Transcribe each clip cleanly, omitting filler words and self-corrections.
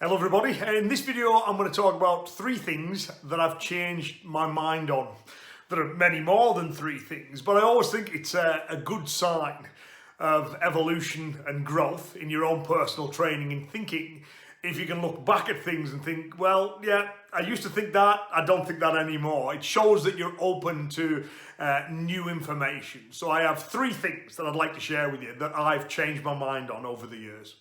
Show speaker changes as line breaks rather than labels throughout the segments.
Hello everybody, in this video I'm going to talk about 3 things that I've changed my mind on. There are many more than 3 things, but I always think it's a good sign of evolution and growth in your own personal training and thinking if you can look back at things and think, well, yeah, I used to think that, I don't think that anymore. It shows that you're open to new information. So I have 3 things that I'd like to share with you that I've changed my mind on over the years.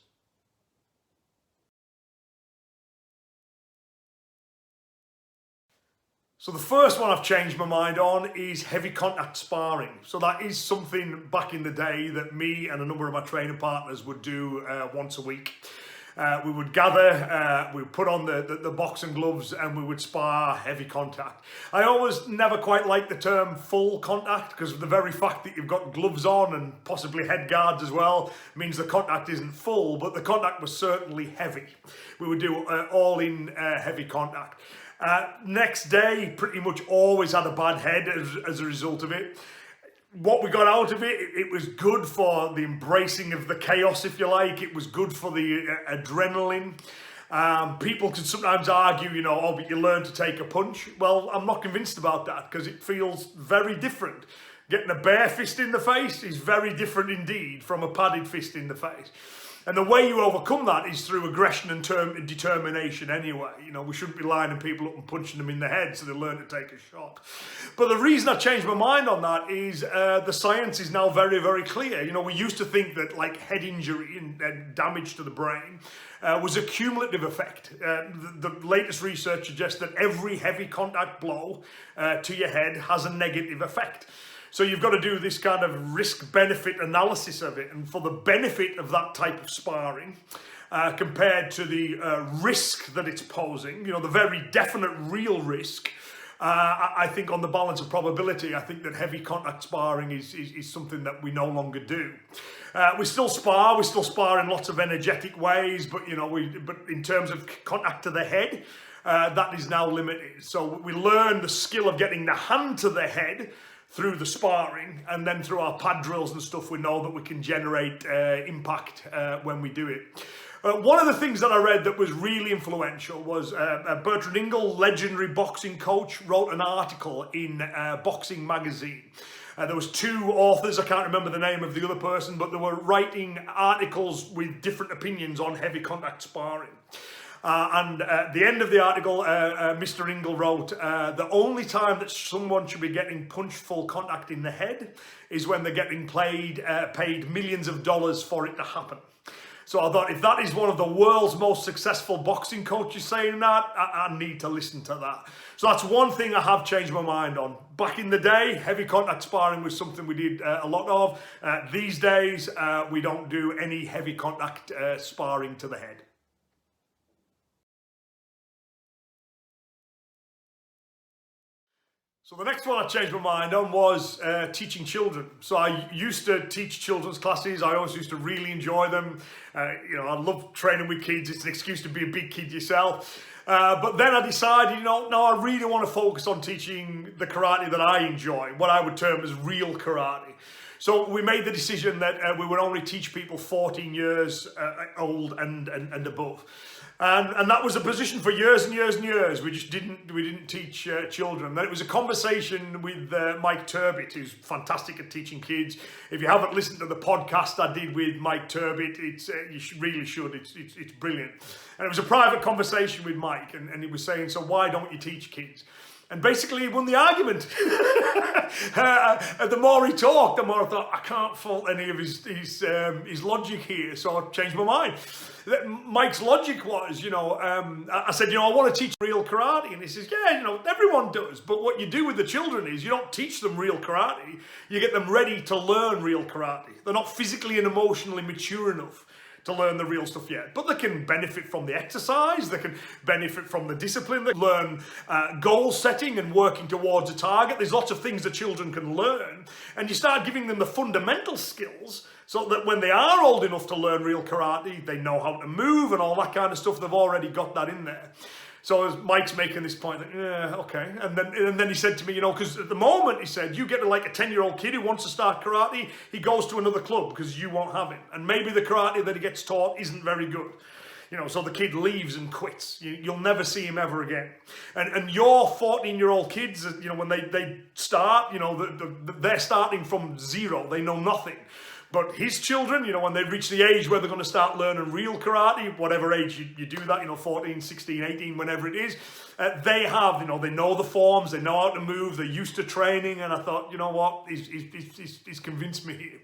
So the first one I've changed my mind on is heavy contact sparring. So that is something back in the day that me and a number of my training partners would do once a week. We would gather, we would put on the boxing gloves and we would spar heavy contact. I always never quite liked the term full contact because of the very fact that you've got gloves on and possibly head guards as well means the contact isn't full, but the contact was certainly heavy. We would do all-in heavy contact. Next day, pretty much always had a bad head as a result of it. What we got out of it, it was good for the embracing of the chaos, if you like. It was good for the adrenaline. People can sometimes argue, oh, but you learn to take a punch. Well, I'm not convinced about that because it feels very different. Getting a bare fist in the face is very different indeed from a padded fist in the face. And the way you overcome that is through aggression and determination anyway. We shouldn't be lining people up and punching them in the head so they learn to take a shot. But the reason I changed my mind on that is the science is now very, very clear. We used to think that like head injury and damage to the brain was a cumulative effect. The latest research suggests that every heavy contact blow to your head has a negative effect. So you've got to do this kind of risk-benefit analysis of it. And for the benefit of that type of sparring, compared to the risk that it's posing, the very definite real risk, I think on the balance of probability, I think that heavy contact sparring is something that we no longer do. We still spar in lots of energetic ways, but but in terms of contact to the head, that is now limited. So we learn the skill of getting the hand to the head through the sparring, and then through our pad drills and stuff, we know that we can generate impact when we do it. One of the things that I read that was really influential was Bertrand Ingle, legendary boxing coach, wrote an article in Boxing Magazine. There was 2 authors, I can't remember the name of the other person, but they were writing articles with different opinions on heavy contact sparring. And at the end of the article, Mr. Ingle wrote, the only time that someone should be getting punched full contact in the head is when they're getting paid millions of dollars for it to happen. So I thought, if that is one of the world's most successful boxing coaches saying that, I need to listen to that. So that's one thing I have changed my mind on. Back in the day, heavy contact sparring was something we did a lot of. These days, we don't do any heavy contact sparring to the head. So the next one I changed my mind on was teaching children. So I used to teach children's classes. I always used to really enjoy them. I love training with kids. It's an excuse to be a big kid yourself. But then I decided, no, I really want to focus on teaching the karate that I enjoy, what I would term as real karate. So we made the decision that we would only teach people 14 years old and above. And that was a position for years and years and years. We didn't teach children. Then it was a conversation with Mike Turbit, who's fantastic at teaching kids. If you haven't listened to the podcast I did with Mike Turbit, you really should. It's brilliant. And it was a private conversation with Mike, and he was saying, so why don't you teach kids? And basically he won the argument. The more he talked, the more I thought, I can't fault any of his logic here, so I changed my mind. Mike's logic was, I said, I want to teach real karate. And he says, yeah, everyone does. But what you do with the children is you don't teach them real karate. You get them ready to learn real karate. They're not physically and emotionally mature enough to learn the real stuff yet, but they can benefit from the exercise, they can benefit from the discipline, they learn goal setting and working towards a target. There's lots of things that children can learn, and you start giving them the fundamental skills so that when they are old enough to learn real karate, they know how to move and all that kind of stuff. They've already got that in there. So as Mike's making this point, yeah, okay. And then he said to me, because at the moment, he said, you get like a 10-year-old kid who wants to start karate, he goes to another club because you won't have him. And maybe the karate that he gets taught isn't very good. So the kid leaves and quits. You'll never see him ever again. And your 14-year-old kids, when they start, they're starting from zero. They know nothing. But his children, when they reach the age where they're going to start learning real karate, whatever age you do that, 14, 16, 18, whenever it is, they have, they know the forms, they know how to move, they're used to training, and I thought, you know what, he's convinced me here.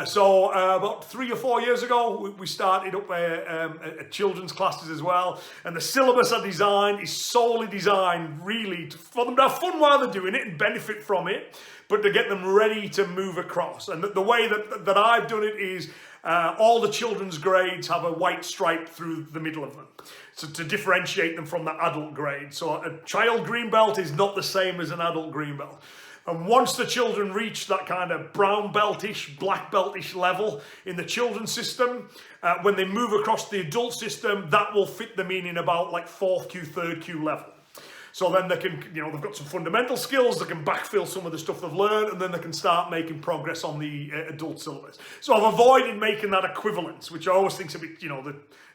So about 3 or 4 years ago, we started up a children's classes as well, and the syllabus I designed is solely designed really for them to have fun while they're doing it and benefit from it, but to get them ready to move across. And the way that I've done it is all the children's grades have a white stripe through the middle of them, so to differentiate them from the adult grade. So a child green belt is not the same as an adult green belt. And once the children reach that kind of brown beltish, black beltish level in the children's system, when they move across the adult system, that will fit them in about like 4th Q, 3rd Q level. So then they can, they've got some fundamental skills, they can backfill some of the stuff they've learned, and then they can start making progress on the adult syllabus. So I've avoided making that equivalence, which I always think is a bit,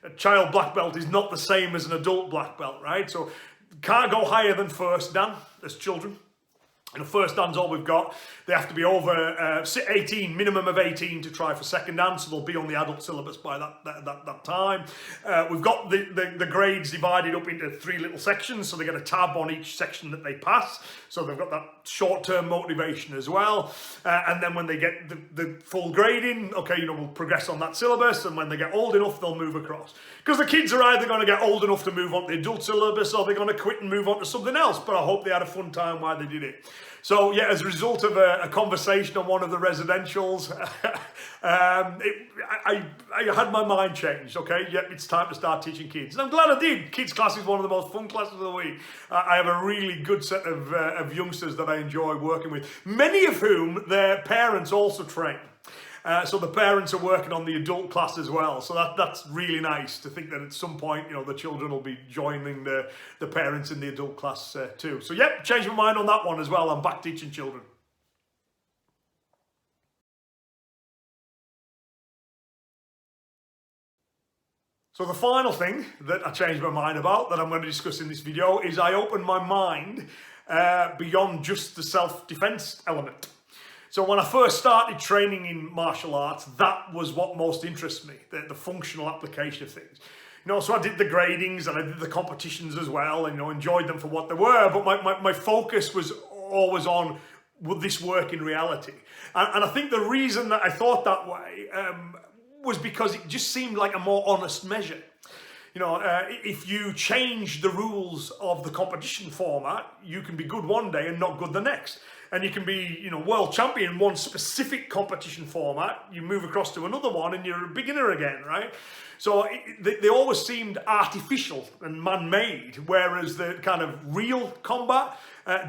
a child black belt is not the same as an adult black belt, right? So can't go higher than first dan as children. And the first dan's all we've got. They have to be over 18, minimum of 18 to try for second dan, so they'll be on the adult syllabus by that time. We've got the grades divided up into 3 little sections, so they get a tab on each section that they pass. So they've got that short-term motivation as well. And then when they get the full grading, okay, we'll progress on that syllabus, and when they get old enough, they'll move across. Because the kids are either going to get old enough to move on to the adult syllabus, or they're going to quit and move on to something else, but I hope they had a fun time while they did it. So yeah, as a result of a conversation on one of the residentials, I had my mind changed, okay? Yep, it's time to start teaching kids. And I'm glad I did. Kids class is one of the most fun classes of the week. I have a really good set of youngsters that I enjoy working with, many of whom their parents also train. So the parents are working on the adult class as well. So that's really nice to think that at some point, the children will be joining the parents in the adult class too. So yep, changed my mind on that one as well. I'm back teaching children. So the final thing that I changed my mind about that I'm going to discuss in this video is I opened my mind beyond just the self-defense element. So when I first started training in martial arts, that was what most interests me, the functional application of things. So I did the gradings and I did the competitions as well, and enjoyed them for what they were, but my focus was always on, would this work in reality? And I think the reason that I thought that way was because it just seemed like a more honest measure. If you change the rules of the competition format, you can be good one day and not good the next. And you can be, world champion in one specific competition format. You move across to another one and you're a beginner again, right? So they always seemed artificial and man-made, whereas the kind of real combat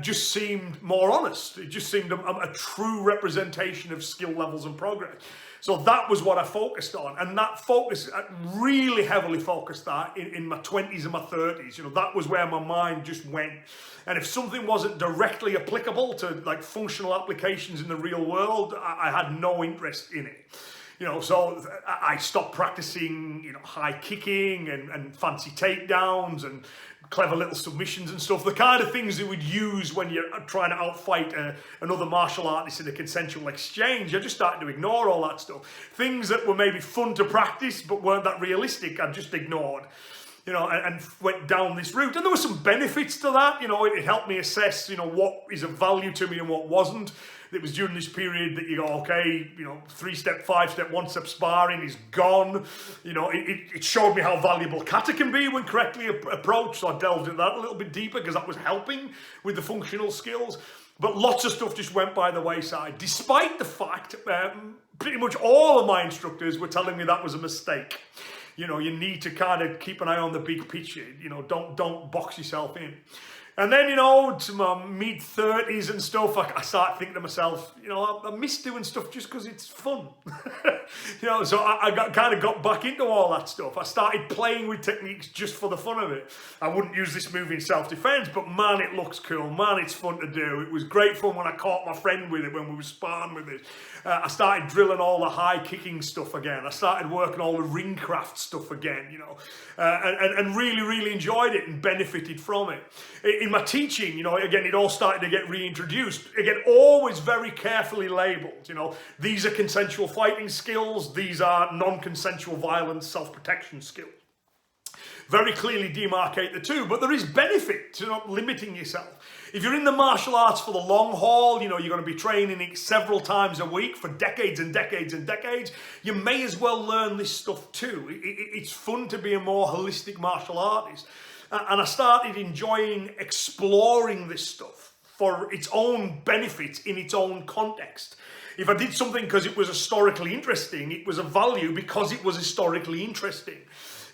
just seemed more honest. It just seemed a true representation of skill levels and progress. So that was what I focused on, and that focus, I really heavily focused that in my 20s and my 30s. That was where my mind just went. And if something wasn't directly applicable to like functional applications in the real world, I had no interest in it. So I stopped practicing, high kicking and fancy takedowns and clever little submissions and stuff, the kind of things you would use when you're trying to outfight another martial artist in a consensual exchange. I just started to ignore all that stuff. Things that were maybe fun to practice but weren't that realistic, I just ignored. And went down this route. And there were some benefits to that. It helped me assess, what is of value to me and what wasn't. It was during this period that you go, okay, 3-step, 5-step, 1-step sparring is gone. It showed me how valuable kata can be when correctly approached. So I delved into that a little bit deeper because that was helping with the functional skills. But lots of stuff just went by the wayside, despite the fact pretty much all of my instructors were telling me that was a mistake. You need to kind of keep an eye on the big picture. Don't box yourself in. And then, you know, to my mid-30s and stuff, I started thinking to myself, you know, I miss doing stuff just because it's fun. You know, so I kind of got back into all that stuff. I started playing with techniques just for the fun of it. I wouldn't use this move in self-defense, but man, it looks cool. Man, it's fun to do. It was great fun when I caught my friend with it, when we were sparring with it. I started drilling all the high kicking stuff again. I started working all the ring craft stuff again, you know, and really, really enjoyed it and benefited from it. In my teaching, you know, again, it all started to get reintroduced. Again, always very carefully labeled, you know, these are consensual fighting skills, these are non-consensual violence, self-protection skills. Very clearly demarcate the two, but there is benefit to not limiting yourself. If you're in the martial arts for the long haul, you know, you're going to be training it several times a week for decades and decades and decades, you may as well learn this stuff too. It's fun to be a more holistic martial artist. And I started enjoying exploring this stuff for its own benefits in its own context. If I did something because it was historically interesting, it was a value because it was historically interesting.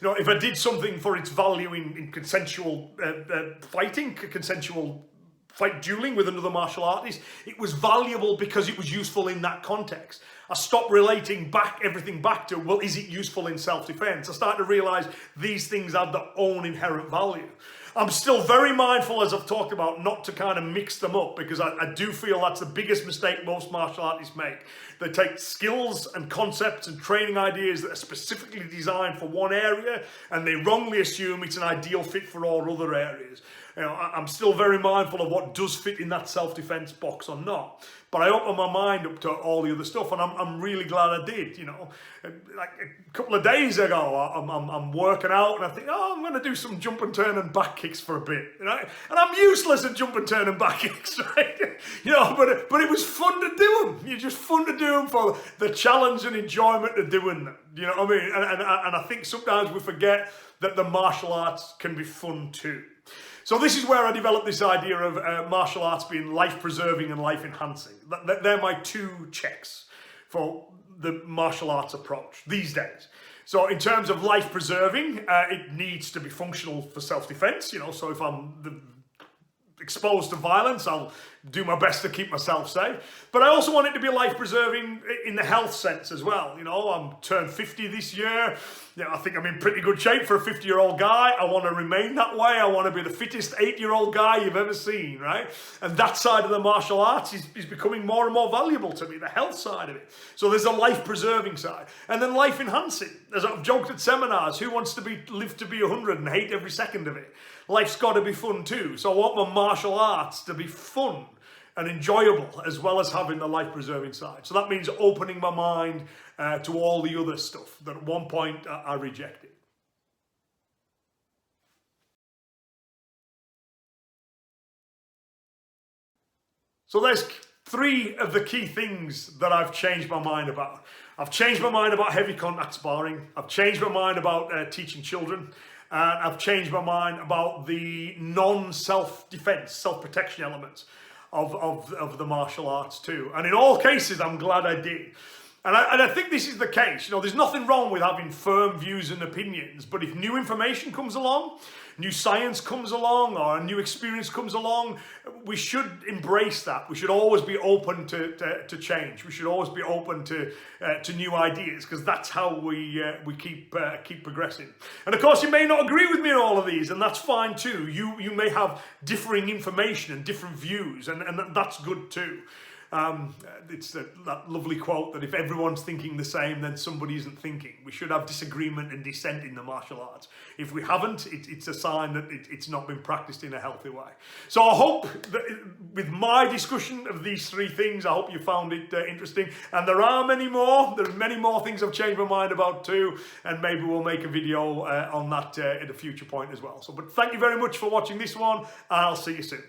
You know, if I did something for its value in consensual fighting, consensual fight dueling with another martial artist, it was valuable because it was useful in that context. I stopped relating everything back to, well, is it useful in self-defense? I started to realize these things have their own inherent value. I'm still very mindful, as I've talked about, not to kind of mix them up, because I do feel that's the biggest mistake most martial artists make. They take skills and concepts and training ideas that are specifically designed for one area, and they wrongly assume it's an ideal fit for all other areas. You know, I'm still very mindful of what does fit in that self-defense box or not. But I opened my mind up to all the other stuff, and I'm really glad I did, you know. Like a couple of days ago, I'm working out, and I think, oh, I'm going to do some jump and turn and back kicks for a bit, you know. And I'm useless at jump and turn and back kicks, right? You know, but it was fun to do them. You're just fun to do them for the challenge and enjoyment of doing them. You know what I mean? And I think sometimes we forget that the martial arts can be fun too. So this is where I developed this idea of martial arts being life-preserving and life-enhancing. They're my two checks for the martial arts approach these days. So in terms of life-preserving, it needs to be functional for self-defense. You know, so if I'm exposed to violence, I'll do my best to keep myself safe. But I also want it to be life-preserving in the health sense as well. You know, I'm turned 50 this year. You know, I think I'm in pretty good shape for a 50-year-old guy. I want to remain that way. I want to be the fittest 8-year-old guy you've ever seen, right? And that side of the martial arts is becoming more and more valuable to me, the health side of it. So there's a life-preserving side. And then life-enhancing. As I've joked at seminars, who wants to live to be 100 and hate every second of it? Life's got to be fun too. So I want my martial arts to be fun and enjoyable, as well as having the life-preserving side. So that means opening my mind to all the other stuff that at one point I rejected. So there's three of the key things that I've changed my mind about. I've changed my mind about heavy contact sparring. I've changed my mind about teaching children. And I've changed my mind about the non-self-defense, self-protection elements of the martial arts too. And in all cases, I'm glad I did. And I think this is the case. You know, there's nothing wrong with having firm views and opinions, but if new information comes along, new science comes along, or a new experience comes along, we should embrace that. We should always be open to change. We should always be open to new ideas, because that's how we keep progressing. And of course, you may not agree with me on all of these, and that's fine too. You may have differing information and different views, and that's good too. It's that lovely quote that if everyone's thinking the same, then somebody isn't thinking. We should have disagreement and dissent in the martial arts. If we haven't, it's a sign that it's not been practiced in a healthy way. So I hope that with my discussion of these three things, I hope you found it interesting. And there are many more. There are many more things I've changed my mind about too. And maybe we'll make a video on that at a future point as well. So, but thank you very much for watching this one, and I'll see you soon.